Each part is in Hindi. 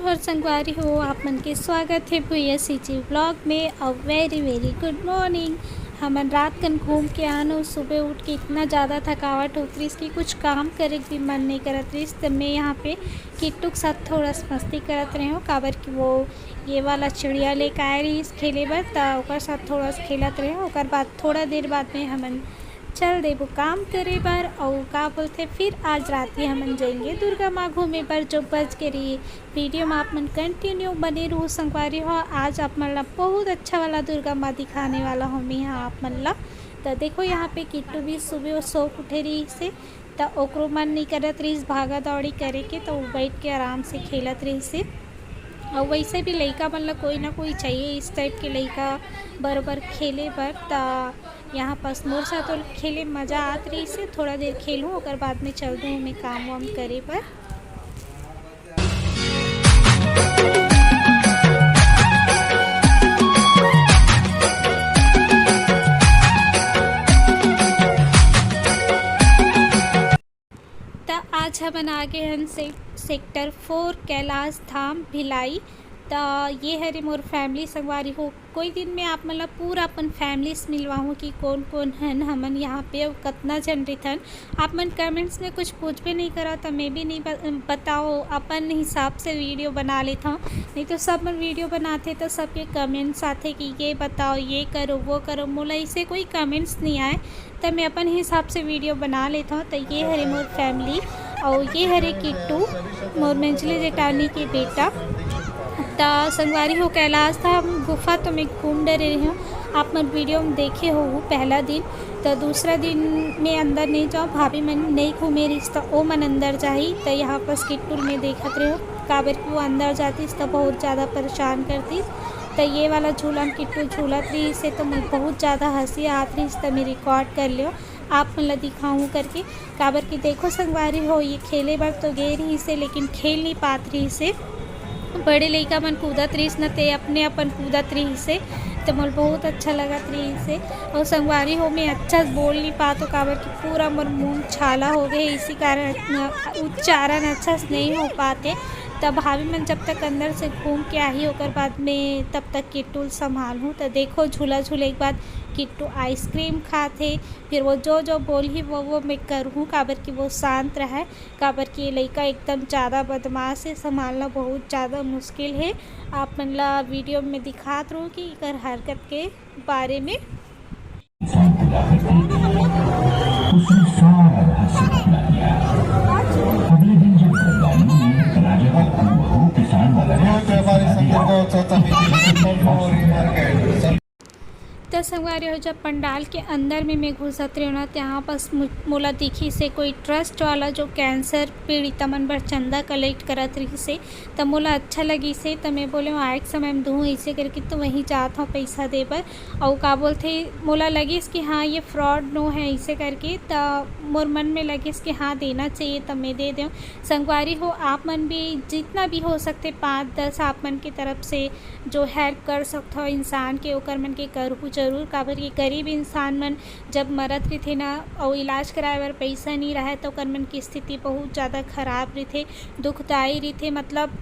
और संगवारी हो आप मन के स्वागत है भैया सीजी ब्लॉग में। और वेरी वेरी गुड मॉर्निंग। हमन रात कन घूम के आनो, सुबह उठ के इतना ज़्यादा थकावट होती रही कि कुछ काम करे भी मन नहीं करत रही। तब मैं यहाँ पे किट्टू के साथ थोड़ा मस्ती करत रहे हो, काबर कि वो ये वाला चिड़िया लेकर आए रही खेले बर, तो ओकर साथ थोड़ा खेलत रहे। ओकर बाद थोड़ा देर बाद में हमन चल देबो काम करे बर। और का बोलते फिर आज रात ही हमन जाएंगे दुर्गा माँ घूमे पर, जो बज के रही। वीडियो में आप मन कंटिन्यू बने रहूँ संगवारी हो। आज आप मन ला बहुत अच्छा वाला दुर्गा माँ दिखाने वाला हूँ मैं यहाँ आप मन ला। तो देखो यहाँ पे किट्टू भी सुबह सो उठे रही से, तो ओकरो मन नहीं करत रही भागा दौड़ी करे के, तो बैठ के आराम से खेलत रही से। और वैसे भी लड़का मतलब कोई ना कोई चाहिए इस टाइप के लड़का बराबर खेले बर। तो यहाँ पास मोर साथ तो खेले मज़ा आत रही से, थोड़ा देर खेलूँ और बाद में चल दूँ मैं काम वाम करे पर। आज हम आ गए हैं सेक्टर 4 कैलाश धाम भिलाई। तो ये हरे मोर फैमिली संगवारी हो। कोई दिन में आप मतलब पूरा अपन फैमिली से मिलवाऊँ कि कौन कौन हन हमन यहाँ पे और कितना जन रहन। आप मन कमेंट्स में कुछ पूछ भी नहीं करा तो मैं भी नहीं बताओ, अपन हिसाब से वीडियो बना लेता हूँ। नहीं तो सब मन वीडियो बनाते तो सबके कमेंट्स आते कि ये बताओ, ये करो, वो करो। मोला इसे कोई कमेंट्स नहीं आए तो मैं अपन हिसाब से वीडियो बना लेता हूँ। तो ये हरे मोर फैमिली और ये हरे किट्टू मोर मंजली जेठानी के बेटा। तो संगवारी हो कैलाश था गुफा तो मैं घूम डर रही हूँ। आप मन वीडियो में देखे हो पहला दिन। तो दूसरा दिन मैं अंदर नहीं जाऊँ, भाभी मन नहीं घूमे रही तो वो मन अंदर जाही। तो यहाँ पर किट्टू में देखत रहे हो काबर कि वो अंदर जाती तो बहुत ज़्यादा परेशान करती। तो ये वाला झूला किट्टू झूलत रही से तो मैं बहुत ज़्यादा हंसी आत रही, तो मैं रिकॉर्ड कर लियो आप मतलब दिखाऊँ करके। काबर कि देखो संगवारी हो ये खेले बार तो गए रही से, लेकिन खेल नहीं पात रही से। बड़े लड़का मन कूदत रही न ते अपने अपन कूदत रही से, तो मोल बहुत अच्छा लगत रही से। और संगवारी हो मैं अच्छा बोल नहीं पातो काबर कि पूरा मोर मुँह छाला हो गए, इसी कारण उच्चारण अच्छा से नहीं हो पाते। तब भाभी मन जब तक अंदर से घूम के आई ओकर बाद में तब तक किट्टू संभालूँ। तो देखो झूला झूले के बाद किट्टू आइसक्रीम खाते, फिर वो जो जो बोली वो मैं करूँ काबर कि वो शांत रहे। काबर कि ये लड़का एकदम ज़्यादा बदमाश है, संभालना बहुत ज़्यादा मुश्किल है। आप मन ला वीडियो में दिखात रहूँ कि कर हरकत के बारे में। तो संगवारी हो जब पंडाल के अंदर में मैं घुसत रही ना, तो यहाँ पास मोला दिखी से कोई ट्रस्ट वाला जो कैंसर पीड़ित मन बर चंदा कलेक्ट करत रही से। तो मोला अच्छा लगी से, तो मैं बोले आए के समय में दूँ ऐसे करके, तो वहीं जाता हूँ पैसा दे बर। और का बोलते मोला लगी कि हाँ ये फ्रॉड नो है ऐसे करके। तो मोर मन में लगी कि हाँ देना चाहिए, तो मैं दे दूँ। संगवारी हो आप मन भी जितना भी हो सकते 5-10 आप मन की तरफ से जो हेल्प कर सकते हो इंसान के ओकर मन के करूँ जरूर। काबर ये गरीब इंसान मन जब मरत रही ना और इलाज कराए बर पैसा नहीं रहे तो ओकर मन की स्थिति बहुत ज़्यादा खराब रही, दुखदाई रही। मतलब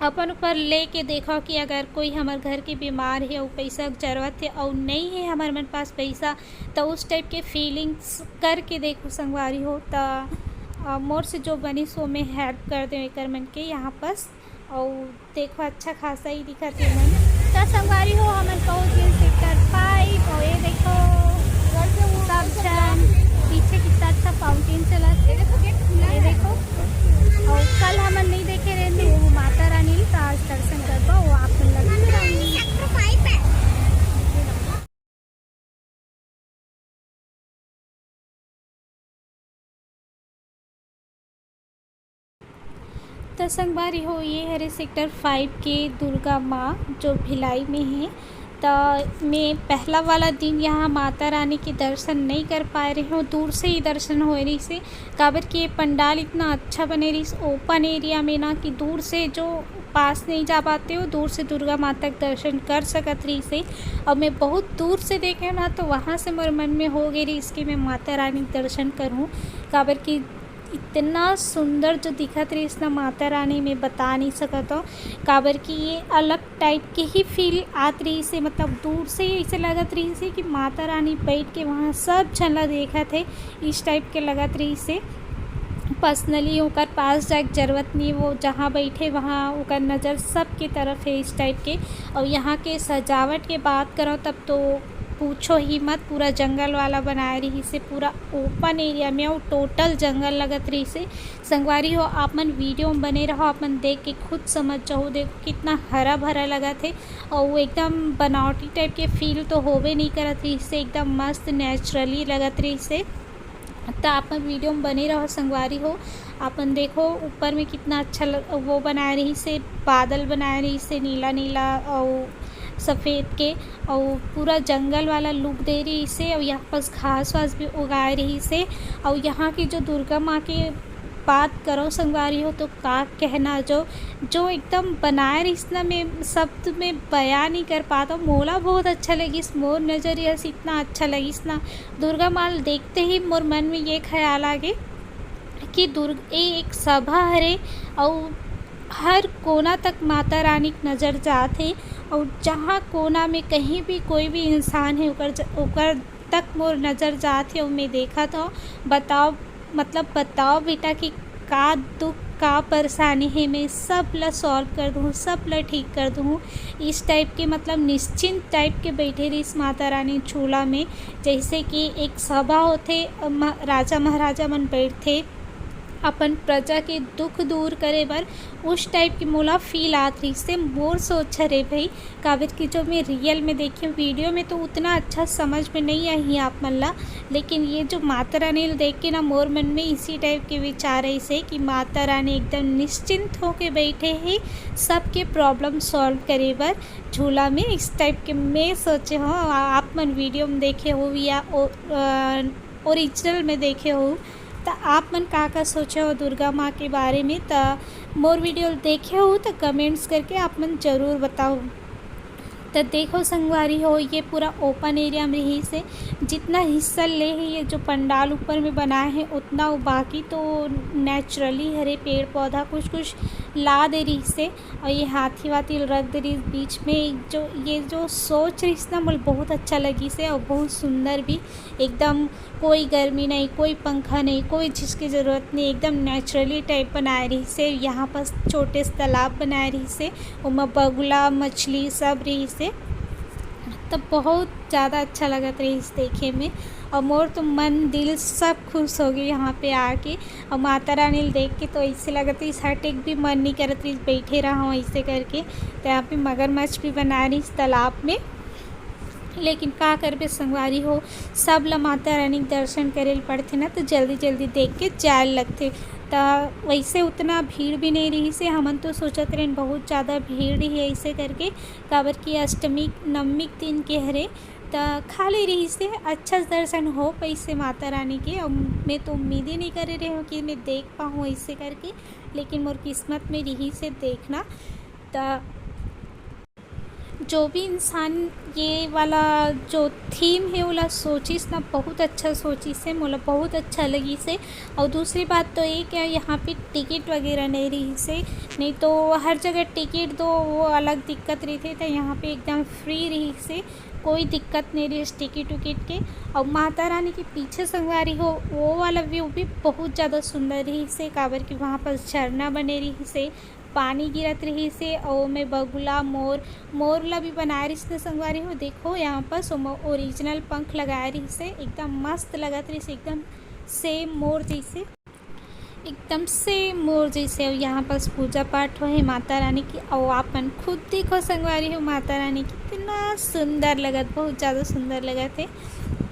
अपन ऊपर ले के देखो कि अगर कोई हमारे घर के बीमार है और पैसा की ज़रूरत है और नहीं है हमारे मन पास पैसा, तो उस टाइप के फीलिंग्स करके देखो संगवारी हो। तो मोर से जो बनी सो में हेल्प कर दे कर मन के यहाँ पास। और देखो अच्छा खासा ही दिखत है मन। तो संगवारी हो हमन पहुँच गए सेक्टर 5। और ये देखो सब जन पीछे कितना अच्छा फाउंटेन चला है, ये देखो। और कल हमन नहीं देखे रहे वो माता रानी, तो आज दर्शन कर पाओ वो आप लगे। तो संगवारी हो ये हरे सेक्टर 5 के दुर्गा माँ जो भिलाई में है। तो मैं पहला वाला दिन यहाँ माता रानी के दर्शन नहीं कर पा रही हूँ, दूर से ही दर्शन हो रही से। काबर कि ये पंडाल इतना अच्छा बने रही ओपन एरिया में ना कि दूर से जो पास नहीं जा पाते हो दूर से दुर्गा माता का दर्शन कर सकत रही से। और मैं बहुत दूर से देखे ना तो वहाँ से मेरे मन में हो गई रही इसकी मैं माता रानी के दर्शन करूँ। काबर कि इतना सुंदर जो दिखत रही इतना माता रानी में बता नहीं सकत हो। काबर कि ये अलग टाइप के ही फील आत रही से, मतलब दूर से ही ऐसे लगत रही से कि माता रानी बैठ के वहाँ सब झन देखत है, इस टाइप के लगत रही से। पर्सनली ओकर पास जाए जरूरत नहीं, वो जहाँ बैठे वहाँ ओकर नज़र सब की तरफ है इस टाइप के। और यहाँ के सजावट के बात करो तब तो पूछो ही मत, पूरा जंगल वाला बनाए रही से, पूरा ओपन एरिया में और टोटल जंगल लगत रही से। संगवारी हो आपमन वीडियो में बने रहो, आपमन देख के खुद समझ जाओ, देखो कितना हरा भरा लगत है। और वो एकदम बनावटी टाइप के फील तो होवे नहीं करत रही से, एकदम मस्त नेचुरली लगत रही से। तो आपन वीडियो में बने रहो संगवारी हो। आपन देखो ऊपर में कितना अच्छा वो बना रही से, बादल बना रही से नीला नीला और सफ़ेद के, और पूरा जंगल वाला लुक दे रही से। और यहाँ पर घास वास भी उगा रही से। और यहाँ की जो दुर्गा माँ की बात करो संगवारी हो तो का कहना, जो एकदम बनाए रही ना, मैं शब्द में बयान नहीं कर पाता। मोला बहुत अच्छा लगी, इस मोर नज़रिया से इतना अच्छा लगी ना। दुर्गा माल देखते ही मोर मन में ये ख्याल आ गए कि ये एक सभा हरे और हर कोना तक माता रानी की नज़र जाते। और जहाँ कोना में कहीं भी कोई भी इंसान है ओकर तक मोर नज़र जाते और मैं देखा था। बताओ बेटा कि का दुख का परेशानी है, मैं सब ला सॉल्व कर दूँ, सब ला ठीक कर दूँ, इस टाइप के मतलब निश्चिंत टाइप के बैठे रही इस माता रानी झूला में। जैसे कि एक सभा होते, राजा महाराजा मन बैठते अपन प्रजा के दुख दूर करे बर, उस टाइप की मोला फील आत रही से। मोर सोच रहे भाई काबिर की जो मैं रियल में देखी वीडियो में तो उतना अच्छा समझ में नहीं आई आप मल्ला, लेकिन ये जो माता रानी देख के ना मोर मन में इसी टाइप के विचार ऐसे कि माता रानी एकदम निश्चिंत होके बैठे हैं सबके प्रॉब्लम सॉल्व करे बर झूला में, इस टाइप के मैं सोचे हो। आप मन वीडियो में देखे हो या ओरिजिनल में देखे हो तो आप मन का सोचे हो दुर्गा माँ के बारे में, तो मोर वीडियो देखे हो तो कमेंट्स करके आप मन ज़रूर बताओ। तो देखो संगवारी हो ये पूरा ओपन एरिया में ही से जितना हिस्सा ले है ये जो पंडाल ऊपर में बनाए हैं उतना, बाकी तो नेचुरली हरे पेड़ पौधा कुछ कुछ ला दे रही से। और ये हाथी वाथी रख दे रही बीच में, जो ये जो सोच रही ना मुझे बहुत अच्छा लगी से और बहुत सुंदर भी एकदम। कोई गर्मी नहीं, कोई पंखा नहीं, कोई चीज़ की ज़रूरत नहीं, एकदम नेचुरली टाइप बनाए रही से। यहाँ पर छोटे से तालाब बनाए रही से, उनमें बगुला मछली सब रही से, तो बहुत ज़्यादा अच्छा लगत रही इस देखे में। और मोर तो मन दिल सब खुश हो गई यहाँ पे आके। और माता रानी देख के तो ऐसे लगत रही हटेक भी मन नहीं करत रही, बैठे रहा हूँ ऐसे करके। तो यहाँ पे मगरमच्छ भी बना रही इस तालाब में, लेकिन का करबे संगवारी हो सब ला माता रानी के दर्शन करे पड़ते ना, तो जल्दी जल्दी देख के जाए लगते। तो वैसे उतना भीड़ भी नहीं रही से, हमन तो सोचत रहे बहुत ज़्यादा भीड़ ही है ऐसे करके, काबर की अष्टमी नवमी दिन के हरे तो खाली रही से अच्छा दर्शन हो पैसे माता रानी के। और मैं तो उम्मीद ही नहीं कर रही हूँ कि मैं देख पाऊँ ऐसे करके, लेकिन मोर किस्मत में रही से देखना। तो जो भी इंसान ये वाला जो थीम है वाला सोचिस ना बहुत अच्छा सोची से, मोला बहुत अच्छा लगी से। और दूसरी बात तो ये क्या यहाँ पे टिकट वगैरह नहीं रही से, नहीं तो हर जगह टिकट दो वो अलग दिक्कत रही थी, तो यहाँ पे एकदम फ्री रही से, कोई दिक्कत नहीं रही टिकट विकेट के। और माता रानी के पीछे संगवारी हो वो वाला व्यू भी बहुत ज़्यादा सुंदर रही से, काबर की वहाँ पर झरना बने रही से, पानी गिरत रही से, और में बगुला मोरला भी बनाए रही से संगवारी हो। देखो यहाँ पर ओरिजिनल पंख लगाए रही से, एकदम मस्त लगत रही से, एकदम सेम मोर जैसे, एकदम से मोर जैसे। और यहाँ पर पूजा पाठ हो है माता रानी की, और आपन खुद देखो संगवारी हो माता रानी कितना सुंदर लगत, बहुत ज़्यादा सुंदर लगत है।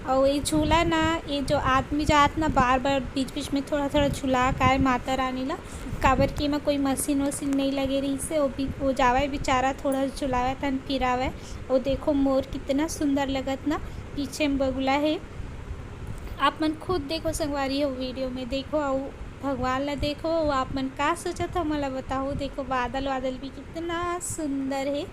और ये झूला ना, ये जो आदमी जात ना बार बार बीच बीच में थोड़ा थोड़ा झूला का माता रानी ला, काबर की में कोई मशीन वशीन नहीं लगे रही से, वो जावे बेचारा थोड़ा झुलावे तन फिरावे। और देखो मोर कितना सुंदर लगत ना, पीछे में बगुला है। आप मन खुद देखो संगवारी हो वीडियो में देखो, और भगवान ला देखो, आप मन का सोचा था मला बताओ। देखो बादल वादल भी कितना सुंदर है।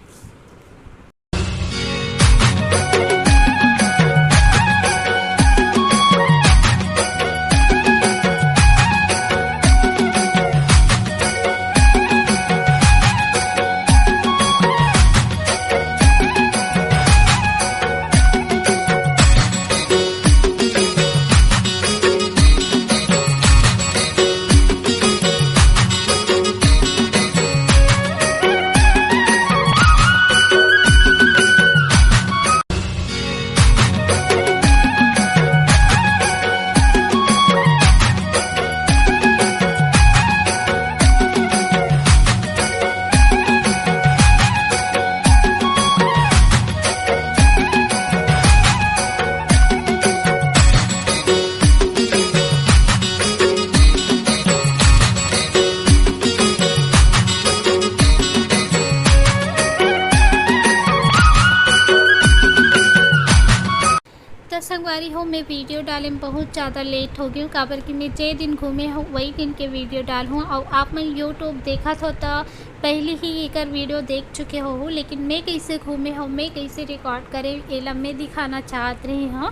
संगवारी हो मैं वीडियो डाले में बहुत ज़्यादा लेट हो गई हूँ, काबर कि मैं जे दिन घूमे हूँ वही दिन के वीडियो डाल हूँ। और आप मैं यूट्यूब देखा था तो पहले ही एक वीडियो देख चुके हो, लेकिन मैं कैसे घूमे हूँ, मैं कैसे रिकॉर्ड करे एला मैं दिखाना चाहत रही हूँ।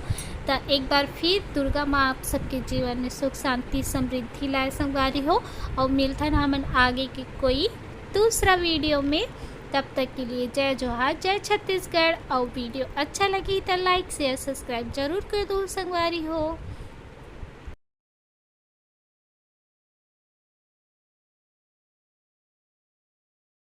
तो एक बार फिर दुर्गा माँ आप सबके जीवन में सुख शांति समृद्धि लाए संगवारी हो। और मिलता है हमन आगे की कोई दूसरा वीडियो में। तब तक के लिए जय जोहार, जय छत्तीसगढ़। और वीडियो अच्छा लगी तो लाइक शेयर सब्सक्राइब जरूर कर दो संगवारी हो।